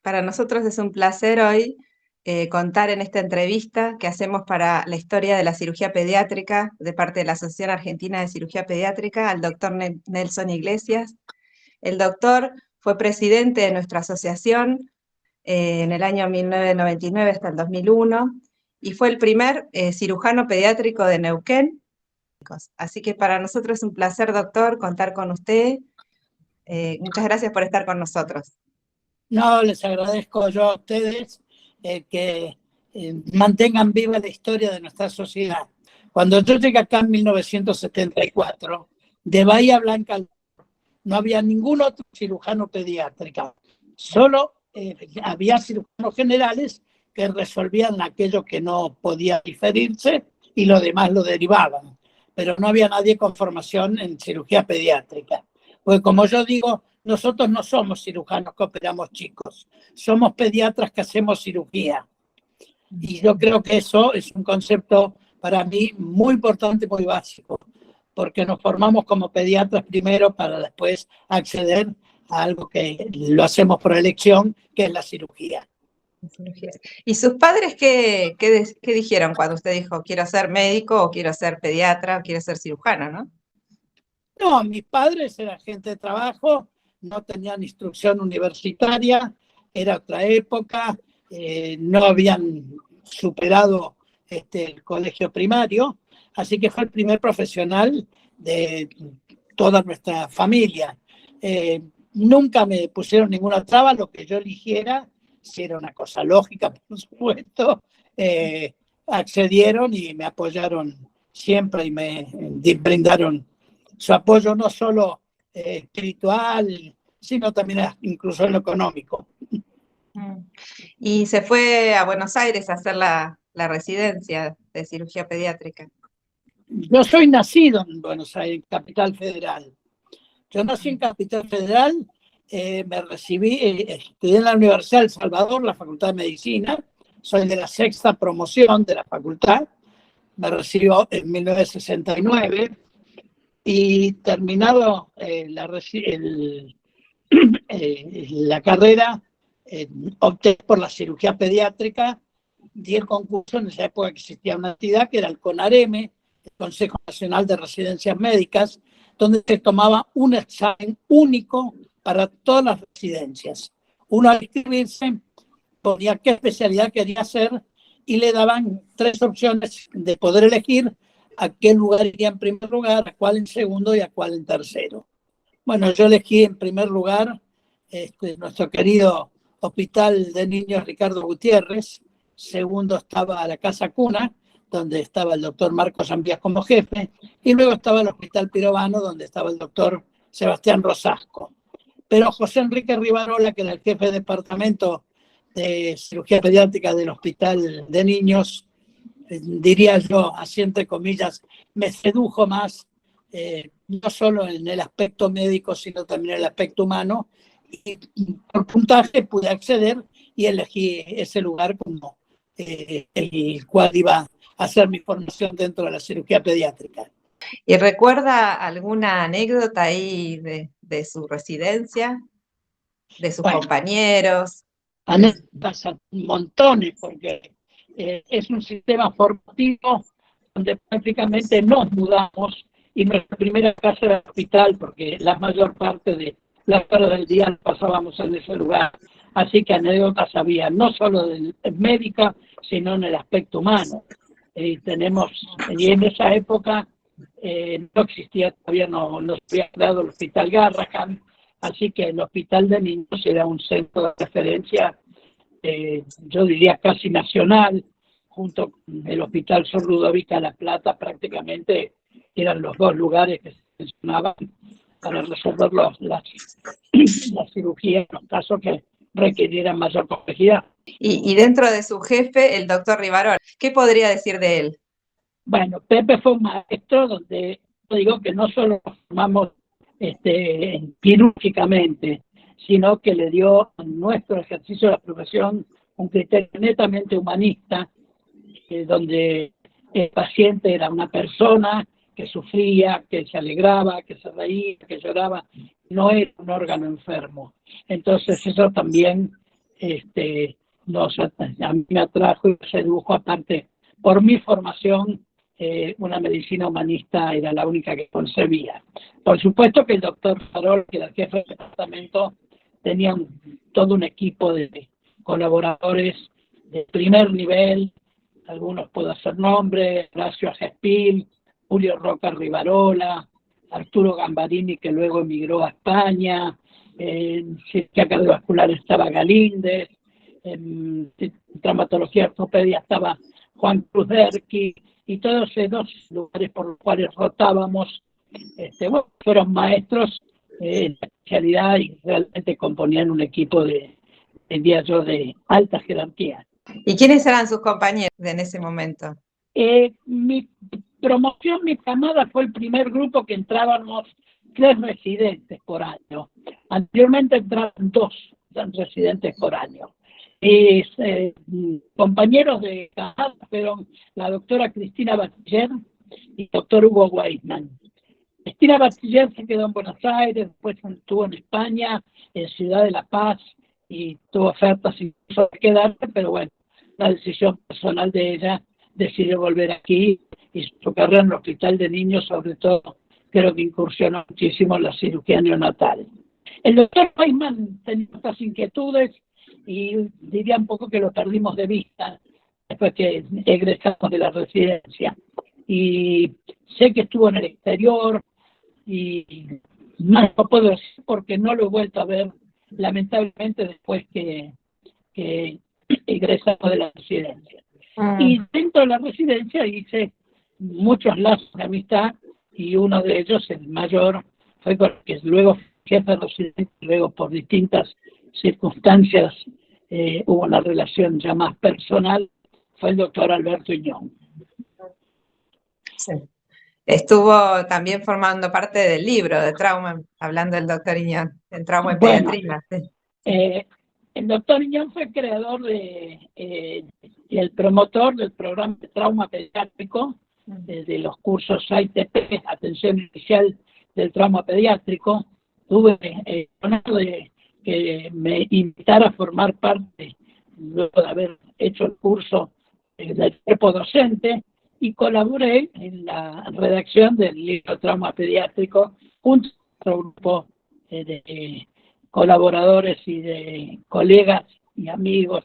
Para nosotros es un placer hoy contar en esta entrevista que hacemos para la historia de la cirugía pediátrica de parte de la Asociación Argentina de Cirugía Pediátrica al doctor Nelson Iglesias. El doctor fue presidente de nuestra asociación en el año 1999 hasta el 2001 y fue el primer cirujano pediátrico de Neuquén. Así que para nosotros es un placer, doctor, contar con usted. Muchas gracias por estar con nosotros. No, les agradezco yo a ustedes que mantengan viva la historia de nuestra sociedad. Cuando yo llegué acá en 1974, de Bahía Blanca no había ningún otro cirujano pediátrico. Solo había cirujanos generales que resolvían aquello que no podía diferirse y lo demás lo derivaban. Pero no había nadie con formación en cirugía pediátrica. Pues como yo digo, nosotros no somos cirujanos que operamos chicos, somos pediatras que hacemos cirugía. Y yo creo que eso es un concepto para mí muy importante, muy básico, porque nos formamos como pediatras primero para después acceder a algo que lo hacemos por elección, que es la cirugía. ¿Y sus padres qué dijeron cuando usted dijo quiero ser médico o quiero ser pediatra o quiero ser cirujano, no? No, mis padres eran gente de trabajo, no tenían instrucción universitaria, era otra época, no habían superado el colegio primario, así que fue el primer profesional de toda nuestra familia. Nunca me pusieron ninguna traba, lo que yo eligiera, si era una cosa lógica, por supuesto, accedieron y me apoyaron siempre y me brindaron su apoyo no solo espiritual, sino también incluso en lo económico. Y se fue a Buenos Aires a hacer la residencia de cirugía pediátrica. Yo soy nacido en Buenos Aires, Capital Federal. Yo nací en Capital Federal, me recibí, estudié en la Universidad de El Salvador, la Facultad de Medicina, soy de la sexta promoción de la facultad, me recibió en 1969 y terminado la carrera, opté por la cirugía pediátrica, di el concurso. En esa época existía una entidad que era el CONAREME, el Consejo Nacional de Residencias Médicas, donde se tomaba un examen único para todas las residencias. Uno al inscribirse ponía qué especialidad quería hacer y le daban 3 opciones de poder elegir a qué lugar iría en primer lugar, a cuál en segundo y a cuál en tercero. Bueno, yo elegí en primer lugar nuestro querido Hospital de Niños Ricardo Gutiérrez. Segundo estaba la Casa Cuna, donde estaba el doctor Marcos Ambías como jefe, y luego estaba el Hospital Pirovano, donde estaba el doctor Sebastián Rosasco. Pero José Enrique Rivarola, que era el jefe de departamento de cirugía pediátrica del Hospital de Niños, diría yo, así entre comillas, me sedujo más, no solo en el aspecto médico, sino también en el aspecto humano, y por puntaje pude acceder y elegí ese lugar como el cual iba a hacer mi formación dentro de la cirugía pediátrica. ¿Y recuerda alguna anécdota ahí de su residencia, de sus compañeros? Anécdotas montones, porque es un sistema formativo donde prácticamente nos mudamos y nuestra primera casa era el hospital, porque la mayor parte de las horas del día la pasábamos en ese lugar. Así que anécdotas había, no solo de médica, sino en el aspecto humano. Y en esa época no existía, todavía no se había creado el Hospital Garrahan, así que el Hospital de Niños era un centro de referencia, yo diría casi nacional, junto con el Hospital Sor Ludovica La Plata. Prácticamente eran los 2 lugares que se mencionaban para resolver la cirugía en los casos que requirieran mayor complejidad. Y dentro de su jefe, el doctor Rivarola, ¿qué podría decir de él? Bueno, Pepe fue un maestro donde yo digo que no solo nos formamos quirúrgicamente, sino que le dio a nuestro ejercicio de la profesión un criterio netamente humanista, donde el paciente era una persona que sufría, que se alegraba, que se reía, que lloraba, no era un órgano enfermo. Entonces eso también a mí me atrajo y se dibujó aparte. Por mi formación, una medicina humanista era la única que concebía. Por supuesto que el doctor Farol, que era el jefe del departamento, tenía todo un equipo de colaboradores de primer nivel, algunos puedo hacer nombre, Horacio Agespil, Julio Roca Rivarola, Arturo Gambarini, que luego emigró a España, en cirugía cardiovascular estaba Galíndez, en traumatología ortopedia estaba Juan Cruz Derqui, y todos esos lugares por los cuales rotábamos, fueron maestros en la especialidad y realmente componían un equipo diría yo, de alta jerarquía. ¿Y quiénes eran sus compañeros en ese momento? Mi promoción, mi camada, fue el primer grupo que entrábamos 3 residentes por año. Anteriormente entraban 2 residentes por año. Compañeros de camada fueron la doctora Cristina Bachiller y el doctor Hugo Weidman. Cristina Bachiller se quedó en Buenos Aires, después estuvo en España, en Ciudad de La Paz, y tuvo ofertas incluso de quedarse, pero bueno, la decisión personal de ella, decidió volver aquí, y su carrera en el hospital de niños, sobre todo, creo que incursionó muchísimo en la cirugía neonatal. El doctor Weidman tenía otras inquietudes y diría un poco que lo perdimos de vista después que egresamos de la residencia. Y sé que estuvo en el exterior y más no puedo decir porque no lo he vuelto a ver, lamentablemente, después que egresamos de la residencia. Y dentro de la residencia hice muchos lazos de amistad, y uno de ellos, el mayor, fue con el que luego jefe de residente, luego por distintas circunstancias hubo una relación ya más personal, fue el doctor Alberto Iñón. Sí. Estuvo también formando parte del libro de trauma, hablando del doctor Iñón, el trauma y pediatría. El doctor Iñón fue creador y el promotor del programa de trauma pediátrico, de los cursos AITP, Atención Inicial del Trauma Pediátrico. Tuve el honor de que me invitara a formar parte, luego de haber hecho el curso del cuerpo docente, y colaboré en la redacción del libro Trauma Pediátrico junto a otro grupo de colaboradores y de colegas y amigos,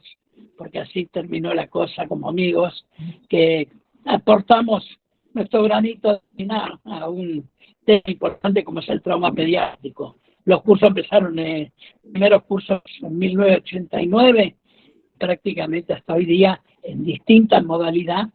porque así terminó la cosa, como amigos, que aportamos nuestro granito de arena a un tema importante como es el trauma pediátrico. Los cursos empezaron, primeros cursos en 1989, prácticamente hasta hoy día en distintas modalidades.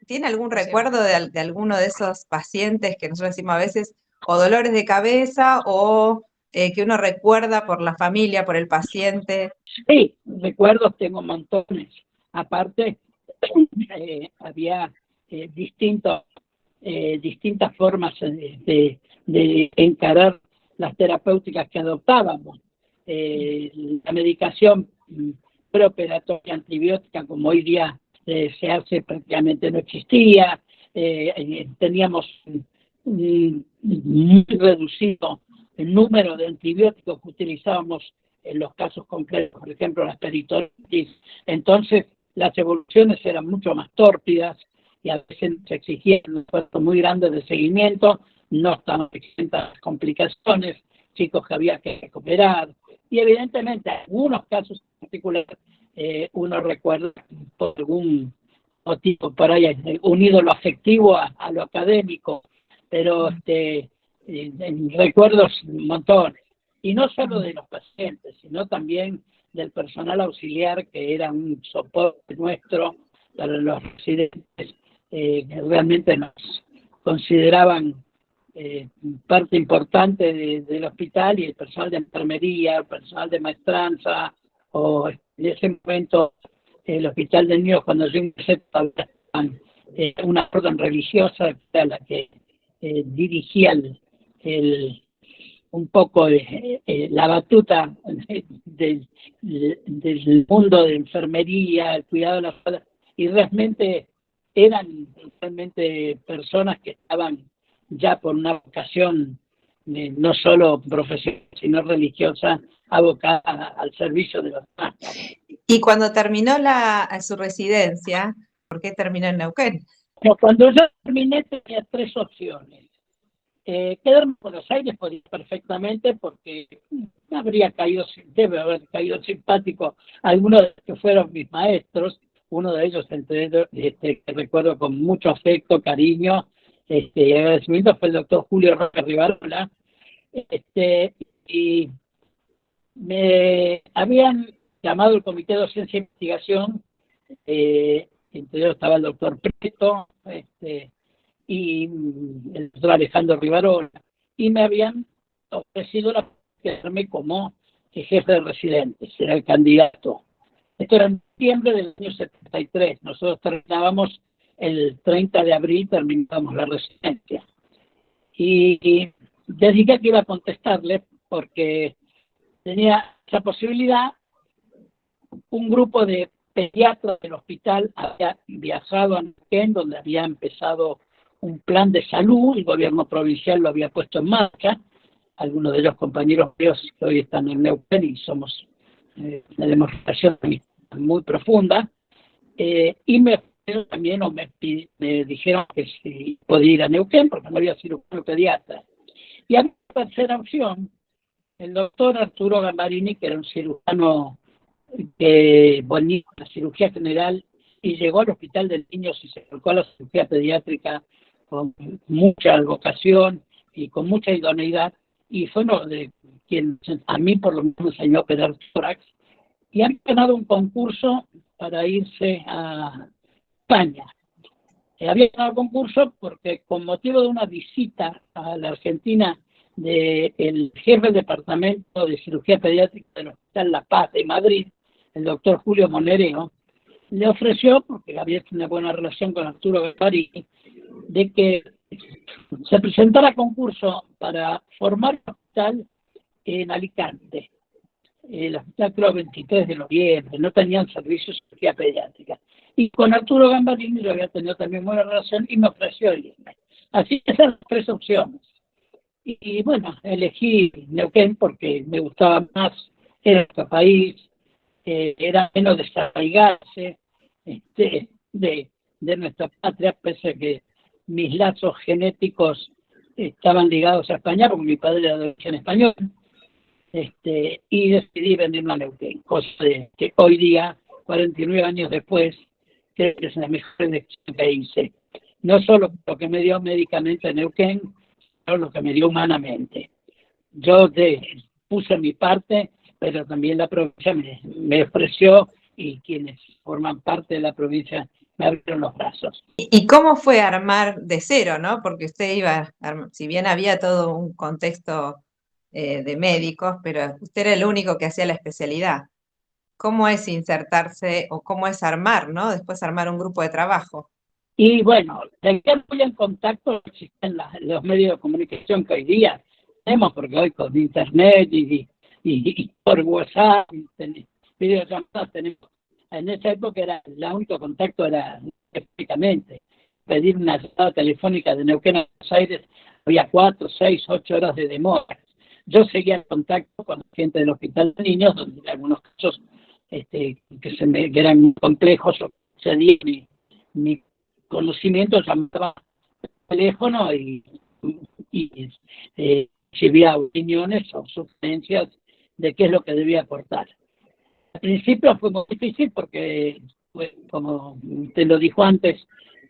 ¿Tiene algún recuerdo de alguno de esos pacientes que nosotros decimos a veces, o dolores de cabeza, o que uno recuerda por la familia, por el paciente? Sí, recuerdos tengo montones. Aparte, había distintas formas de encarar las terapéuticas que adoptábamos. La medicación preoperatoria antibiótica, como hoy día se hace, prácticamente no existía. Teníamos muy reducido el número de antibióticos que utilizábamos en los casos concretos, por ejemplo, las peritonitis. Entonces, las evoluciones eran mucho más tórpidas y a veces se exigían un esfuerzo muy grande de seguimiento, no estaban exentas complicaciones, chicos que había que recuperar. Y evidentemente, en algunos casos en particular, uno recuerda por algún motivo, por ahí unido lo afectivo a lo académico, pero en recuerdos un montón. Y no solo de los pacientes, sino también del personal auxiliar, que era un soporte nuestro para los residentes, que realmente nos consideraban parte importante del hospital, y el personal de enfermería, el personal de maestranza, o en ese momento el hospital de niños, cuando yo ingresé, una orden religiosa a la que dirigía un poco la batuta del mundo de enfermería, el cuidado de la salud, y eran realmente personas que estaban ya por una vocación no solo profesional, sino religiosa, abocada al servicio de los demás. Y cuando terminó su residencia, ¿por qué terminó en Neuquén? Pero cuando yo terminé tenía tres opciones. Quedarme en Buenos Aires podía perfectamente porque debe haber caído simpático a algunos de los que fueron mis maestros, uno de ellos, entre ellos, que recuerdo con mucho afecto, cariño y agradecimiento, fue el doctor Julio Roca Rivarola, y me habían llamado el Comité de Docencia e Investigación, entre ellos estaba el doctor Preto, y el doctor Alejandro Rivarola, y me habían ofrecido la quedarme como jefe de residentes, era el candidato. Esto era en septiembre del año 73, nosotros terminábamos el 30 de abril, terminábamos la residencia. Y decidí que iba a contestarle porque tenía esa posibilidad. Un grupo de pediatras del hospital había viajado a Neuquén, donde había empezado un plan de salud, el gobierno provincial lo había puesto en marcha, algunos de ellos compañeros míos que hoy están en Neuquén y somos tenemos relación muy profunda, y me también me dijeron que si podía ir a Neuquén porque no había cirujano pediatra. Y había una tercera opción, el doctor Arturo Gambarini, que era un cirujano que venía a la cirugía general y llegó al Hospital de Niños y se volcó a la cirugía pediátrica con mucha vocación y con mucha idoneidad, y fue uno de quien a mí por lo menos me enseñó a operar tórax, y han ganado un concurso para irse a España. Había ganado el concurso porque con motivo de una visita a la Argentina del jefe del departamento de cirugía pediátrica del Hospital La Paz de Madrid, el doctor Julio Monereo, le ofreció, porque había una buena relación con Arturo Gambarini, de que se presentara concurso para formar un hospital en Alicante. El hospital, creo, 23 de noviembre, no tenían servicios de cirugía pediátrica. Y con Arturo Gambarini yo había tenido también buena relación y me ofreció irme. Así que esas las tres opciones. Y bueno, elegí Neuquén porque me gustaba más, era nuestro país, era menos desarraigarse de nuestra patria, pese a que mis lazos genéticos estaban ligados a España, porque mi padre era de origen español, y decidí venirme a Neuquén, cosa de que hoy día, 49 años después, creo que es la mejor elección que hice. No solo lo que me dio médicamente Neuquén, sino lo que me dio humanamente. Yo puse mi parte, pero también la provincia me ofreció, y quienes forman parte de la provincia me abrieron los brazos. ¿Y cómo fue armar de cero, no? Porque usted si bien había todo un contexto de médicos, pero usted era el único que hacía la especialidad. ¿Cómo es insertarse o cómo es armar, no? Después armar un grupo de trabajo. Y bueno, de que muy en contacto existen los medios de comunicación que hoy día tenemos, porque hoy con internet y por WhatsApp, videollamadas tenemos. En esa época el único contacto era específicamente pedir una llamada telefónica de Neuquén a Buenos Aires, había 4, 6, 8 horas de demora. Yo seguía en contacto con la gente del Hospital de Niños, donde en algunos casos que eran muy complejos o excedían mi conocimiento, llamaba al teléfono y recibía opiniones o sugerencias de qué es lo que debía aportar. Al principio fue muy difícil porque, como te lo dijo antes,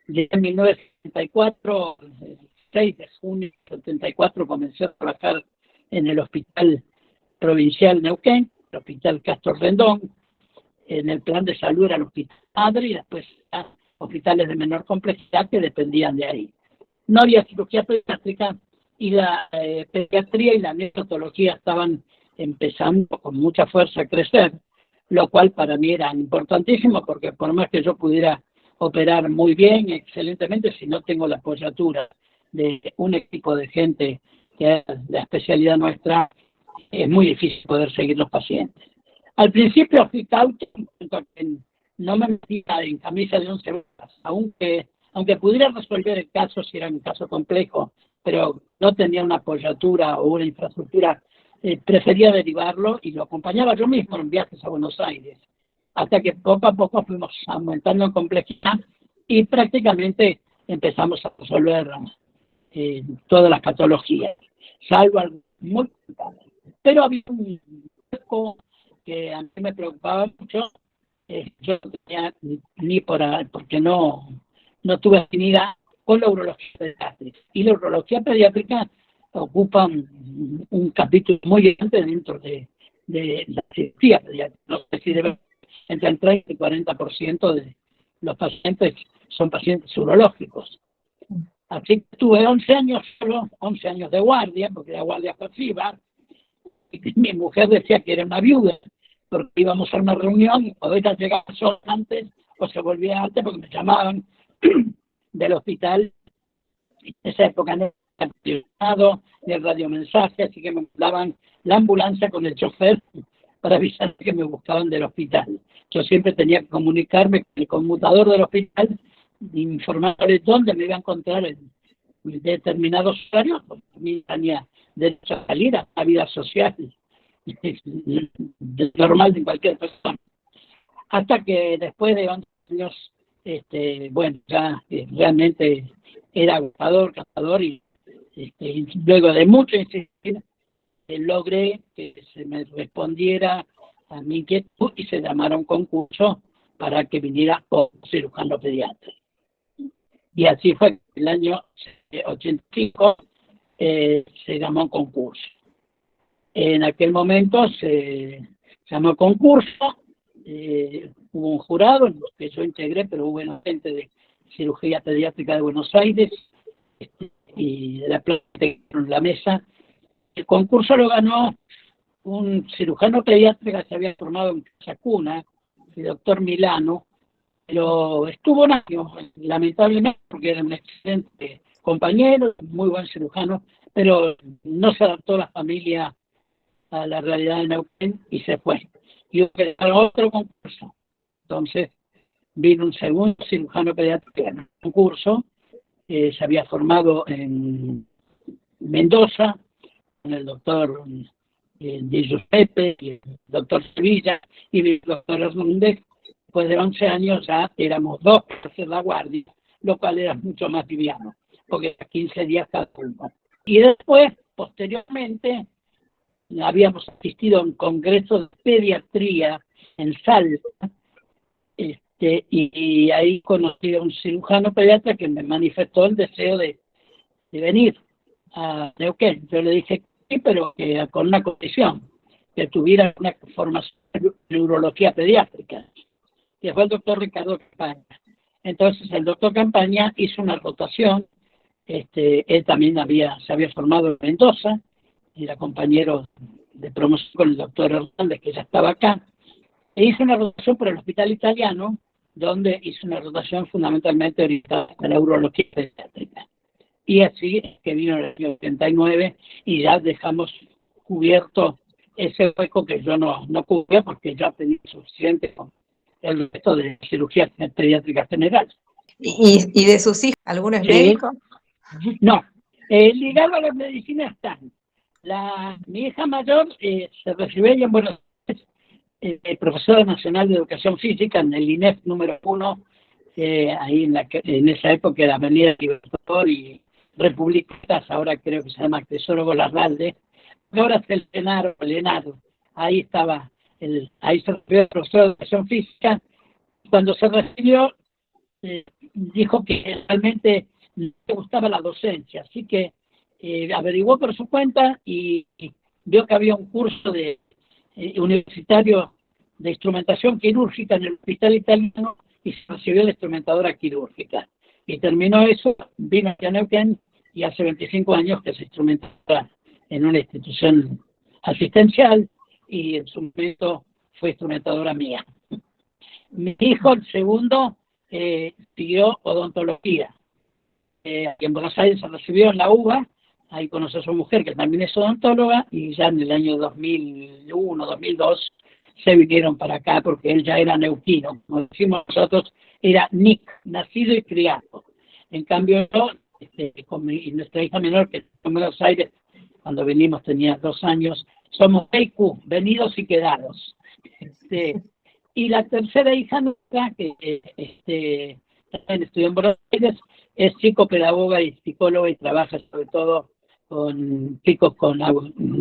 llegué en 1974, el 6 de junio de 74 comencé a trabajar en el Hospital Provincial Neuquén, el Hospital Castro Rendón, en el plan de salud era el Hospital Madre y después hospitales de menor complejidad que dependían de ahí. No había cirugía pediátrica y la pediatría y la neonatología estaban empezando con mucha fuerza a crecer, lo cual para mí era importantísimo porque por más que yo pudiera operar muy bien, excelentemente, si no tengo la apoyatura de un equipo de gente que es la especialidad nuestra, es muy difícil poder seguir los pacientes. Al principio fui cauto, no me metía en camisa de 11 varas, aunque pudiera resolver el caso si era un caso complejo pero no tenía una apoyatura o una infraestructura, prefería derivarlo y lo acompañaba yo mismo en viajes a Buenos Aires, hasta que poco a poco fuimos aumentando en complejidad y prácticamente empezamos a resolver todas las patologías, salvo algo muy complicado. Pero había un poco que a mí me preocupaba mucho, yo no tenía ni porque no tuve afinidad con la urología pediátrica. Y la urología pediátrica ocupa un capítulo muy grande dentro de la cirugía pediátrica. No sé si debe entre el 30 y 40% de los pacientes son pacientes urológicos. Así que tuve 11 años solo, 11 años de guardia, porque era guardia pasiva, y mi mujer decía que era una viuda, porque íbamos a una reunión y o ella llegaba solo antes o se volvía antes porque me llamaban del hospital. En esa época no era ni el radiomensaje, así que me mandaban la ambulancia con el chofer para avisar que me buscaban del hospital. Yo siempre tenía que comunicarme con el conmutador del hospital, informarles dónde me iba a encontrar en determinados horarios, porque a mí tenía derecho a salir a la vida social normal de cualquier persona. Hasta que después de 11 años, bueno, ya realmente era agotador, cazador, y luego de mucho insistir, logré que se me respondiera a mi inquietud y se llamara un concurso para que viniera como cirujano pediatra. Y así fue, el año 85 se llamó un concurso. En aquel momento se llamó concurso, hubo un jurado en los que yo integré, pero hubo gente de cirugía pediátrica de Buenos Aires y de la mesa. El concurso lo ganó un cirujano pediátrico que se había formado en Casa Cuna, el doctor Milano, pero estuvo un año, lamentablemente, porque era un excelente compañero, muy buen cirujano, pero no se adaptó la familia a la realidad de Neuquén y se fue. Y hubo que dar otro concurso. Entonces vino un segundo cirujano pediátrico en el concurso, se había formado en Mendoza, con el doctor Di Giuseppe y el doctor Sevilla y el doctor Hernández. Después de 11 años ya éramos dos para hacer la guardia, lo cual era mucho más liviano, porque era 15 días cada uno. Y después, posteriormente, habíamos asistido a un congreso de pediatría en Salta, y ahí conocí a un cirujano pediatra que me manifestó el deseo de venir a Neuquén. Yo le dije sí, pero con una condición, que tuviera una formación en neurología pediátrica, que fue el doctor Ricardo Campaña. Entonces el doctor Campaña hizo una rotación, él también se había formado en Mendoza, era compañero de promoción con el doctor Hernández, que ya estaba acá, e hizo una rotación por el hospital italiano, donde hizo una rotación fundamentalmente orientada a la neurología pediátrica. Y así que vino el año 89 y ya dejamos cubierto ese hueco que yo no cubría porque ya tenía suficiente con el resto de cirugía pediátrica general. ¿Y de sus hijos, alguno es médico? No, ligado a la medicina están. Mi hija mayor se recibió en Buenos Aires, profesora nacional de educación física en el INEF número 1, ahí en esa época era Avenida Libertador y Republicanas, ahora creo que se llama Tesoro Larralde, ahora es el Lenaro, ahí estaba, ahí se recibió el profesor de educación física. Cuando se recibió, dijo que realmente le gustaba la docencia, así que averiguó por su cuenta y vio que había un curso de universitario de instrumentación quirúrgica en el hospital italiano y se recibió de instrumentadora quirúrgica. Y terminó eso, vino a Neuquén y hace 25 años que se instrumentaba en una institución asistencial y en su momento fue instrumentadora mía. Mi hijo, el segundo, siguió odontología. En Buenos Aires se recibió en la UBA, ahí conoció a su mujer que también es odontóloga y ya en el año 2001, 2002 se vinieron para acá porque él ya era neuquino, como decimos nosotros, era NIC, nacido y criado. En cambio yo y nuestra hija menor, que en Buenos Aires, cuando venimos tenía 2 años, somos EIQ, venidos y quedados. Y la tercera hija nuestra, que también estudió en Buenos Aires, es psicopedagoga y psicóloga y trabaja sobre todo con chicos con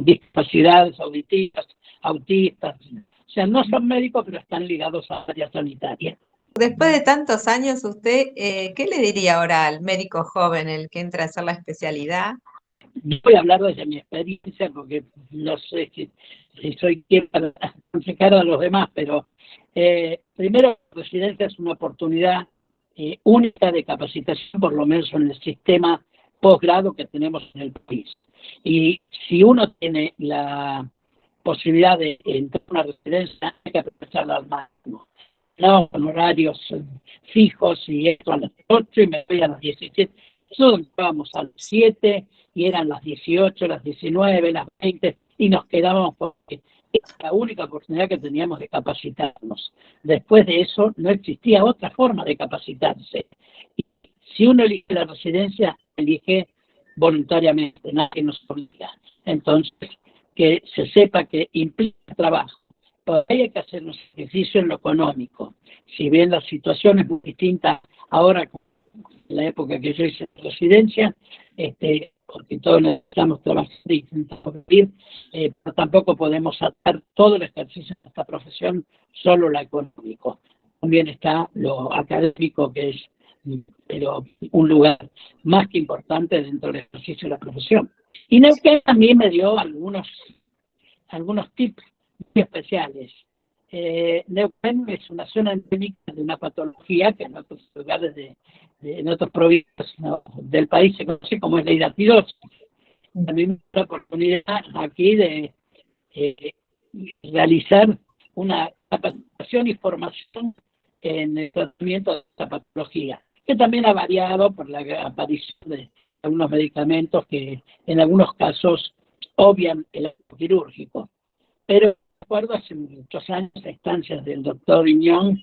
discapacidades auditivas, autistas. O sea, no son médicos, pero están ligados a áreas sanitarias. Después de tantos años, usted, ¿qué le diría ahora al médico joven, el que entra a hacer la especialidad? Voy a hablar desde mi experiencia porque no sé si soy quien para aconsejar a los demás, pero primero, la residencia es una oportunidad única de capacitación, por lo menos en el sistema posgrado que tenemos en el país. Y si uno tiene la posibilidad de entrar a una residencia, hay que aprovecharla al máximo. No con horarios fijos y esto a las 8 y me voy a las 17. Nosotros entrábamos a las 7 y eran las 18, las 19, las 20 y nos quedábamos porque era la única oportunidad que teníamos de capacitarnos. Después de eso no existía otra forma de capacitarse. Y si uno elige la residencia, elige voluntariamente, nadie nos obliga. Entonces, que se sepa que implica trabajo. Por ahí hay que hacer un sacrificio en lo económico. Si bien la situación es muy distinta ahora, en la época que yo hice residencia, porque todos necesitamos trabajar y intentamos vivir, pero tampoco podemos atar todo el ejercicio de esta profesión solo lo económico. También está lo académico, que es pero un lugar más que importante dentro del ejercicio de la profesión. Y Neuquén también me dio algunos tips muy especiales. Neuquén es una zona endémica de una patología que en otros lugares en otras provincias, ¿no?, del país se conoce como es la hidatidosis. También la oportunidad aquí de realizar una capacitación y formación en el tratamiento de esta patología, que también ha variado por la aparición de algunos medicamentos que en algunos casos obvian el acto quirúrgico. Pero recuerdo hace muchos años, a instancias del doctor Iñón,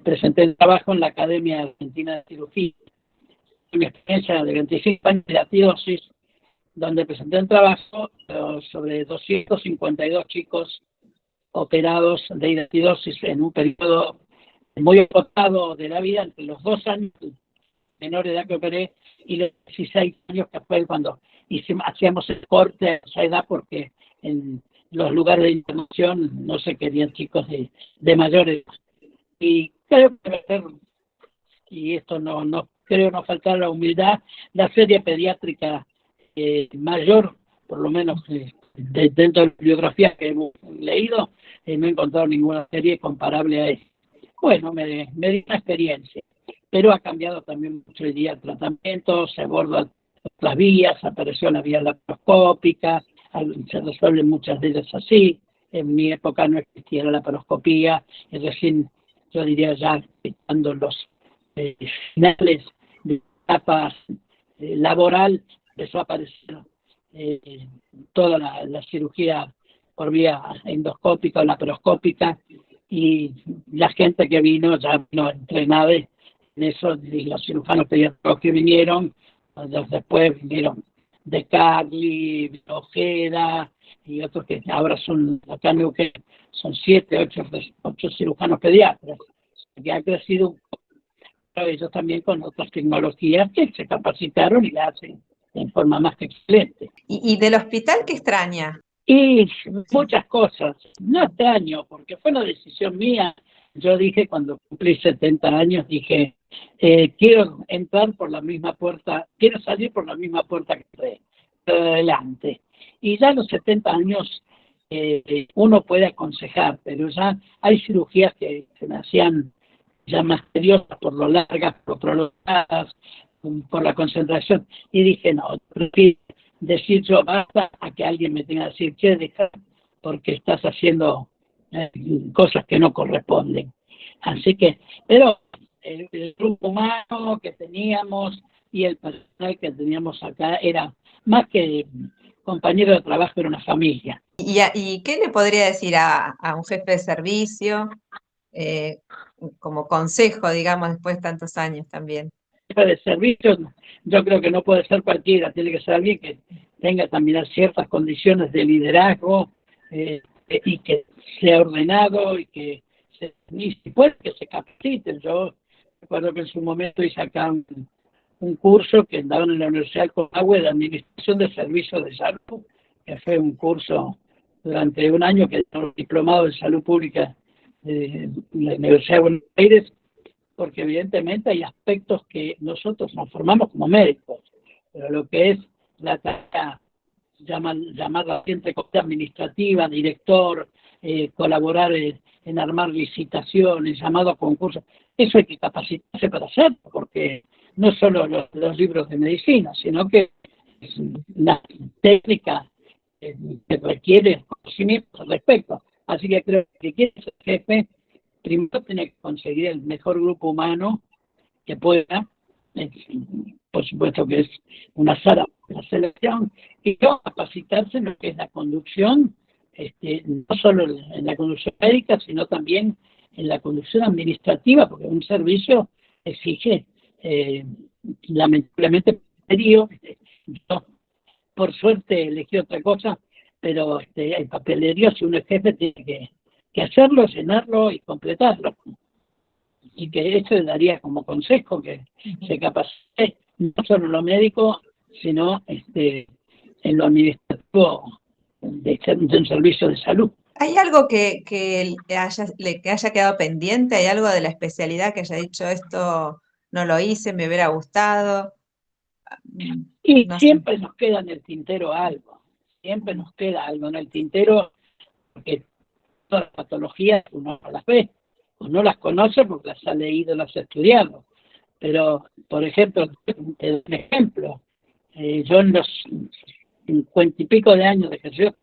presenté el trabajo en la Academia Argentina de Cirugía, una experiencia de 25 años de hidatidosis, donde presenté un trabajo sobre 252 chicos operados de hidatidosis en un periodo muy acotado de la vida, entre los 2 años de menor edad que operé y los 16 años, que fue cuando hacíamos el corte a esa edad, porque en los lugares de internación no se querían chicos de mayor edad. Y creo que, y esto no creo no faltar la humildad, la serie pediátrica mayor, por lo menos dentro de la bibliografía que hemos leído, no he encontrado ninguna serie comparable a esta. Bueno, me dio una experiencia, pero ha cambiado también mucho el día el tratamiento, se abordan otras vías, apareció la vía laparoscópica, se resuelven muchas de ellas así. En mi época no existía la laparoscopía, es decir, yo diría ya estando los finales de etapa laboral, empezó a aparecer toda la cirugía por vía endoscópica o laparoscópica, y la gente que vino ya vino entrenada en eso, y los cirujanos pediátricos que vinieron, después vinieron de Carli, Ojeda y otros que ahora son, acá en Neuquén, son 7, 8 cirujanos pediatras, que ha crecido un poco, pero ellos también con otras tecnologías que se capacitaron y la hacen en forma más que excelente. ¿Y del hospital qué extraña? Y muchas cosas. No extraño, porque fue una decisión mía. Yo dije, cuando cumplí 70 años, dije, quiero entrar por la misma puerta, quiero salir por la misma puerta que entré, adelante. Y ya a los 70 años uno puede aconsejar, pero ya hay cirugías que se me hacían ya más tediosas por lo largas, por lo prolongadas, por la concentración. Y dije, no, prefiero decir yo basta a que alguien me tenga que decir, che, deja, porque estás haciendo cosas que no corresponden. Así que, pero el grupo humano que teníamos y el personal que teníamos acá era más que compañero de trabajo, era una familia. ¿Y qué le podría decir a un jefe de servicio como consejo, digamos, después de tantos años también? jefe de servicio, yo creo que no puede ser cualquiera, tiene que ser alguien que tenga también ciertas condiciones de liderazgo y que sea ordenado y que y si puede que se capacite. Yo recuerdo que en su momento hice acá un curso que daban en la Universidad del Comahue de Administración de Servicios de Salud, que fue un curso durante un año que era un diplomado en Salud Pública de la Universidad de Buenos Aires, porque evidentemente hay aspectos que nosotros nos formamos como médicos, pero lo que es la tarea, llamarla entre comillas administrativa, director, colaborar en armar licitaciones, llamados a concursos, eso hay que capacitarse para hacerlo, porque no solo los libros de medicina, sino que es una técnica que requiere conocimiento al respecto. Así que creo que quiere ser jefe, primero tiene que conseguir el mejor grupo humano que pueda, por supuesto que es una sala de la selección, y luego capacitarse en lo que es la conducción, no solo en la conducción médica, sino también en la conducción administrativa, porque un servicio exige, lamentablemente, yo por suerte elegí otra cosa, pero el papelerío, si uno es jefe, tiene que hacerlo, llenarlo y completarlo. Y que eso le daría como consejo que se capacite no solo en lo médico, sino en lo administrativo de un servicio de salud. ¿Hay algo que haya quedado pendiente? ¿Hay algo de la especialidad que haya dicho esto no lo hice, me hubiera gustado? Y No sé. siempre nos queda en el tintero algo, siempre nos queda algo en el tintero, porque todas las patologías uno no las ve, o no las conoce porque las ha leído, las ha estudiado. Pero, por ejemplo, un ejemplo, yo en los 50 y pico de años de ejercicio,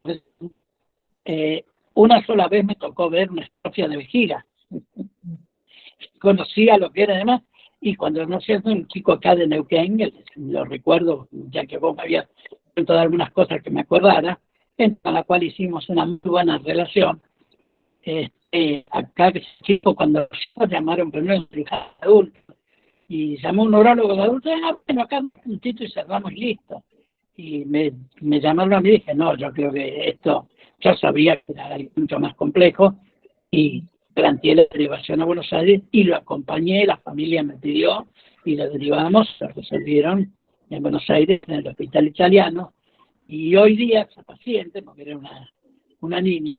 una sola vez me tocó ver una estrofia de vejiga. Conocía lo que era además, y cuando no sé, un chico acá de Neuquén, lo recuerdo, ya que vos me habías contado algunas cosas que me acordara, en la cual hicimos una muy buena relación. Acá ese chico, cuando nos llamaron primero un cirujano adulto, y llamó un neurólogo de adulto, bueno, acá un puntito y cerramos y listo. Y me llamaron a mí y dije, no, yo creo que esto, yo sabía que era algo mucho más complejo, y planteé la derivación a Buenos Aires y lo acompañé, la familia me pidió y lo derivamos, lo resolvieron en Buenos Aires, en el hospital italiano, y hoy día esa paciente, porque era una niña,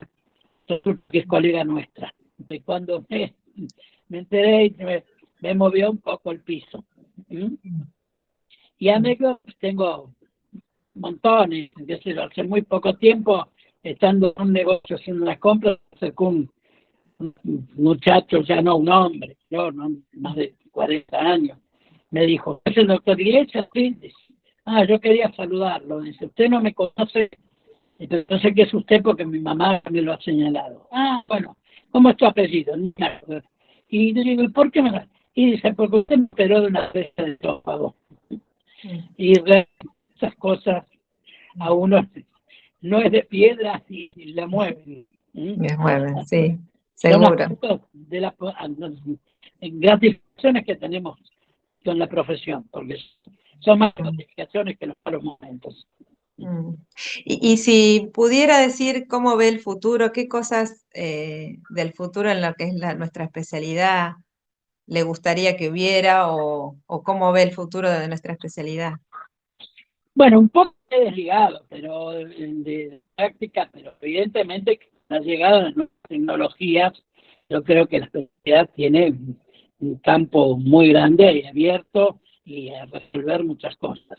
que es colega nuestra, de cuando me enteré y me movió un poco el piso. ¿Mm? Y anécdotas tengo montones, hace muy poco tiempo, estando en un negocio haciendo unas compras, acercó un muchacho, ya no un hombre, yo no, más de 40 años, me dijo, ¿es el doctor Iglesias? Sí. Yo quería saludarlo. Dice, usted no me conoce, entonces no sé qué es usted porque mi mamá me lo ha señalado. Bueno, ¿cómo es tu apellido? Y le digo, ¿por qué me lo? Y dice, porque usted me operó de una vez del estómago. Y esas cosas a uno no es de piedra y la mueven. Me mueven, sí, Son seguro. aspectos de las gratificaciones que tenemos con la profesión, porque son más gratificaciones que los malos momentos. Y si pudiera decir cómo ve el futuro, qué cosas del futuro en lo que es nuestra especialidad le gustaría que hubiera o cómo ve el futuro de nuestra especialidad. Bueno, un poco desligado, pero de práctica, pero evidentemente la llegada de nuevas tecnologías, yo creo que la especialidad tiene un campo muy grande y abierto y a resolver muchas cosas.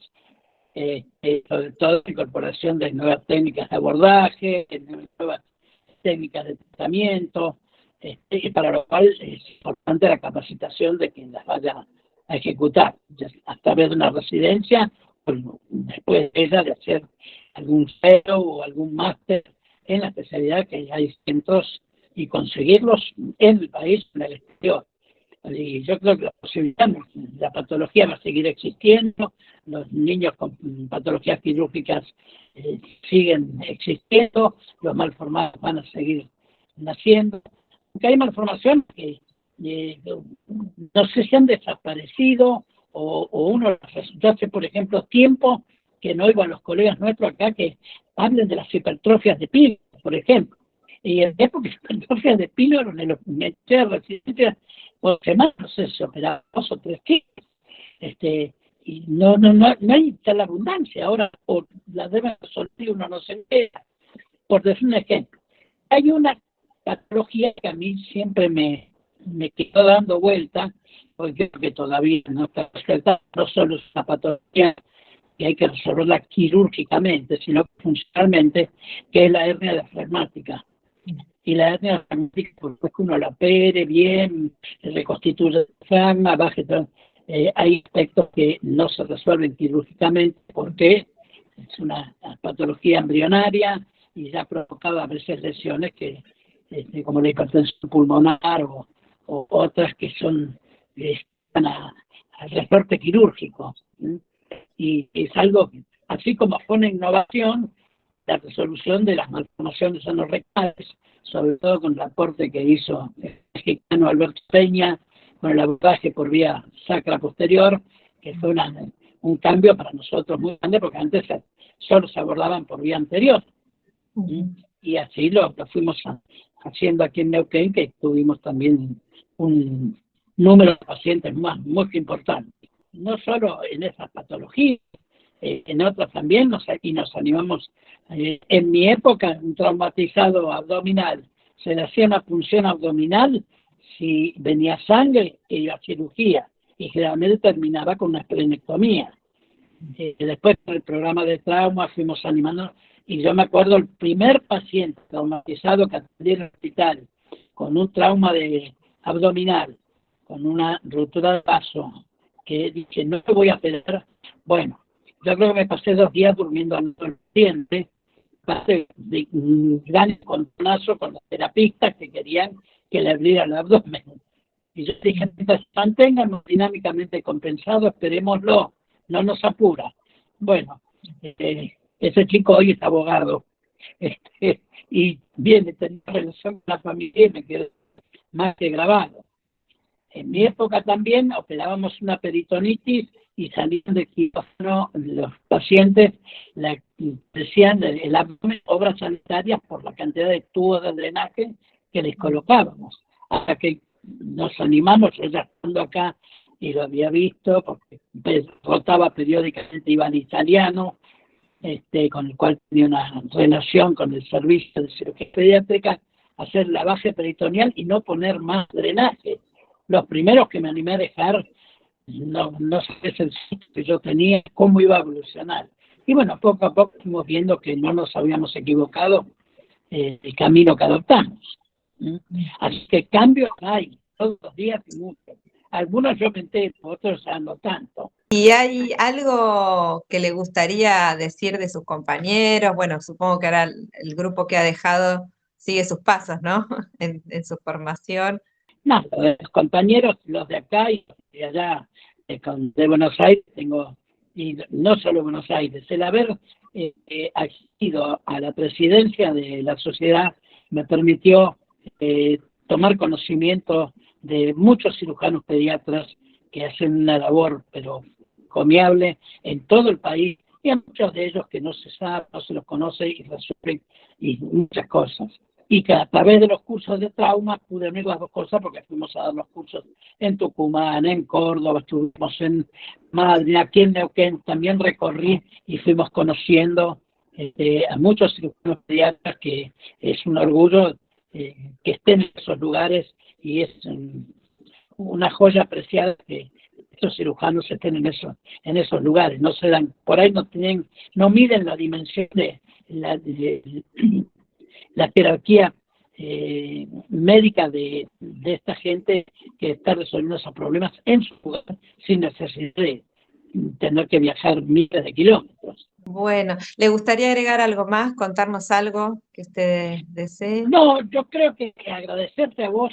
Sobre todo la incorporación de nuevas técnicas de abordaje, de nuevas técnicas de tratamiento, para lo cual es importante la capacitación de quien las vaya a ejecutar, a través de una residencia, después de ella de hacer algún cero o algún máster en la especialidad que hay centros y conseguirlos en el país o en el exterior. Y yo creo que la posibilidad, la patología va a seguir existiendo, los niños con patologías quirúrgicas siguen existiendo, los malformados van a seguir naciendo, porque hay malformaciones que no sé si han desaparecido o uno, yo hace, por ejemplo, tiempo que no oigo a los colegas nuestros acá que hablen de las hipertrofias de píloro, por ejemplo. Y en época de hipertrofias de píloro, en los de residencia, por semana, no sé, se operaba 2 o 3 kilos. Y no hay tal abundancia. Ahora, por la deben resolver, uno no se entera. Por decir un ejemplo, hay una patología que a mí siempre me quedó dando vuelta, porque creo que todavía no está resuelta, no solo es una patología que hay que resolverla quirúrgicamente, sino funcionalmente, que es la hernia diafragmática. Y la hernia diafragmática, pues que uno la opere bien, reconstituye el diafragma, baje todo. Hay aspectos que no se resuelven quirúrgicamente porque es una patología embrionaria y ya ha provocado a veces lesiones que, como la hipertensión pulmonar o otras que están al resorte quirúrgico. Y es algo, así como fue una innovación, la resolución de las malformaciones anorrectales, sobre todo con el aporte que hizo el mexicano Alberto Peña, con el abordaje por vía sacra posterior, que fue un cambio para nosotros muy grande, porque antes solo se abordaban por vía anterior. Y así lo fuimos haciendo aquí en Neuquén, que tuvimos también un número de pacientes muy importante. No solo en esas patologías, en otras también nos animamos. En mi época, un traumatizado abdominal, se le hacía una punción abdominal, si venía sangre, iba a cirugía, y generalmente terminaba con una esplenectomía. Después, con el programa de trauma, fuimos animando, y yo me acuerdo el primer paciente traumatizado que atendí en el hospital, con un trauma abdominal, con una ruptura de vaso, que dije, no me voy a operar. Bueno, yo creo que me pasé 2 días durmiendo al paciente, pasé de un gran encontronazo con los terapistas que querían que le abriera el abdomen. Y yo dije, manténgannos dinámicamente compensados, esperémoslo, no nos apura. Bueno, ese chico hoy es abogado, y viene, tenía relación con la familia y me quedó más que grabado. En mi época también operábamos una peritonitis y salían de quirófano los pacientes, decían el abdomen, obras sanitarias por la cantidad de tubos de drenaje que les colocábamos. Hasta que nos animamos, yo ya estando acá y lo había visto, porque rotaba periódicamente Iván Italiano, con el cual tenía una relación con el servicio de cirugía pediátrica, hacer lavaje peritoneal y no poner más drenaje. Los primeros que me animé a dejar, no sabía el sitio que yo tenía, cómo iba a evolucionar. Y bueno, poco a poco fuimos viendo que no nos habíamos equivocado el camino que adoptamos. Así que cambios hay, todos los días y muchos. Algunos yo me entero, otros ya no tanto. ¿Y hay algo que le gustaría decir de sus compañeros? Bueno, supongo que ahora el grupo que ha dejado sigue sus pasos, ¿no? En su formación. No, los compañeros, los de acá y de allá, de Buenos Aires, y no solo Buenos Aires, el haber accedido a la presidencia de la sociedad me permitió tomar conocimiento de muchos cirujanos pediatras que hacen una labor, pero encomiable, en todo el país, y a muchos de ellos que no se sabe, no se los conoce y resuelven y muchas cosas. Y que a través de los cursos de trauma pude unir las 2 cosas, porque fuimos a dar los cursos en Tucumán, en Córdoba, estuvimos en Madrid, aquí en Neuquén, también recorrí y fuimos conociendo a muchos cirujanos pediatras, que es un orgullo que estén en esos lugares, y es una joya apreciada que estos cirujanos estén en esos lugares. No se dan, por ahí no miden la dimensión de la jerarquía médica de esta gente que está resolviendo esos problemas en su lugar, sin necesidad de tener que viajar miles de kilómetros. Bueno, ¿le gustaría agregar algo más, contarnos algo que usted desee? No, yo creo que agradecerte a vos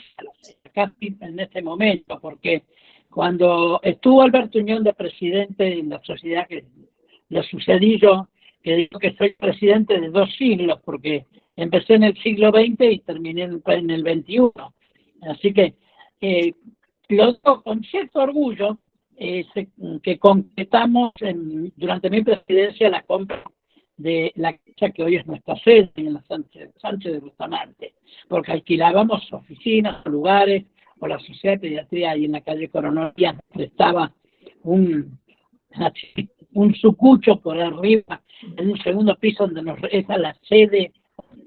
acá en este momento, porque cuando estuvo Alberto Unión de presidente en la sociedad que le sucedí yo, que digo que soy presidente de 2 siglos, porque empecé en el siglo XX y terminé en el XXI. Así que lo digo con cierto orgullo, que concretamos durante mi presidencia la compra de la casa que hoy es nuestra sede en la Sánchez de Bustamante, porque alquilábamos oficinas, lugares, o la Sociedad de Pediatría ahí en la calle Coronel Díaz prestaba un sucucho por arriba, en un segundo piso donde esa la sede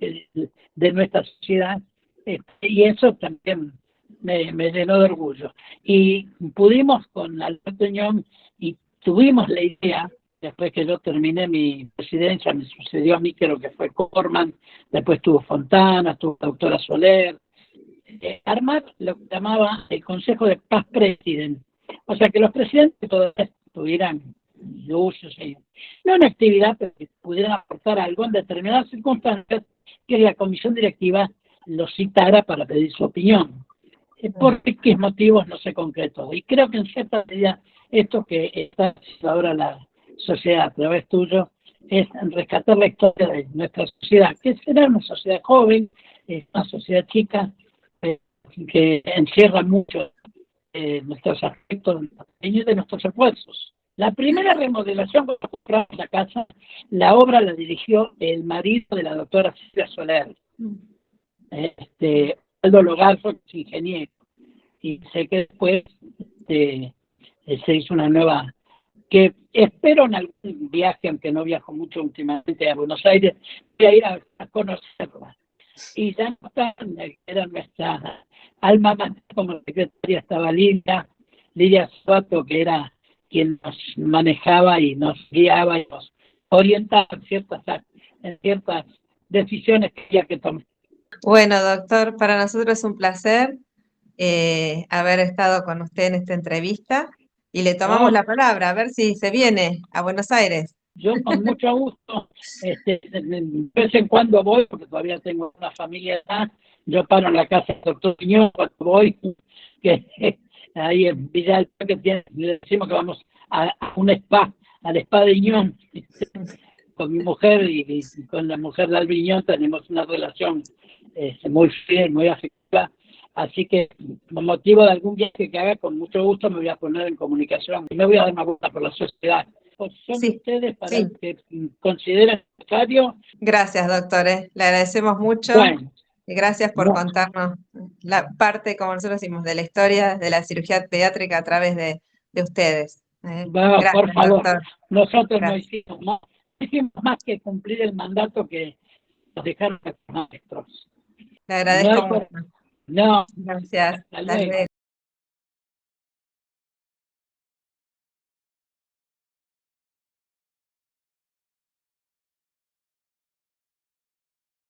de nuestra sociedad, y eso también me llenó de orgullo. Y pudimos con Alberto Ñón, y tuvimos la idea, después que yo terminé mi presidencia, me sucedió a mí, creo que fue Corman, después tuvo Fontana, tuvo la doctora Soler, armar lo que llamaba el Consejo de Paz President. O sea, que los presidentes todavía tuvieran usos, no una actividad, pero que pudieran aportar algo en determinadas circunstancias, que la comisión directiva lo citara para pedir su opinión. ¿Por qué motivos no se concretó? Y creo que en cierta medida esto que está haciendo ahora la sociedad a través tuyo es rescatar la historia de nuestra sociedad, que será una sociedad joven, una sociedad chica, que encierra mucho nuestros aspectos y de nuestros esfuerzos. La primera remodelación cuando compramos la casa, la obra la dirigió el marido de la doctora Silvia Soler, Aldo Logarzo, que es ingeniero, y sé que después se hizo una nueva, que espero en algún viaje, aunque no viajo mucho últimamente a Buenos Aires, voy a ir a conocerla. Y ya no están, era nuestra alma mater, como secretaria estaba Lidia Suato, que era quien nos manejaba y nos guiaba y nos orientaba en ciertas decisiones que había que tomar. Bueno, doctor, para nosotros es un placer haber estado con usted en esta entrevista y le tomamos No, la palabra, a ver si se viene a Buenos Aires. yo con mucho gusto, de vez en cuando voy, porque todavía tengo una familia acá, yo paro en la casa del doctor Piñón cuando voy, que ahí en Villa del Parque le decimos que vamos a un spa, al spa de Iñón, con mi mujer y con la mujer de Albiñón tenemos una relación muy fiel, muy afectiva, así que por motivo de algún viaje que haga, con mucho gusto me voy a poner en comunicación y me voy a dar una vuelta por la sociedad. Son Sí, ustedes para sí. que consideren necesario. Gracias, doctores. Le agradecemos mucho Bueno, y gracias por no, contarnos la parte, como nosotros decimos, de la historia de la cirugía pediátrica a través de ustedes. por Gracias, favor, doctor. nosotros no Gracias. hicimos más que cumplir el mandato que nos dejaron nuestros maestros. Le No agradezco hay mucho. no, Gracias. hasta Hasta luego. luego.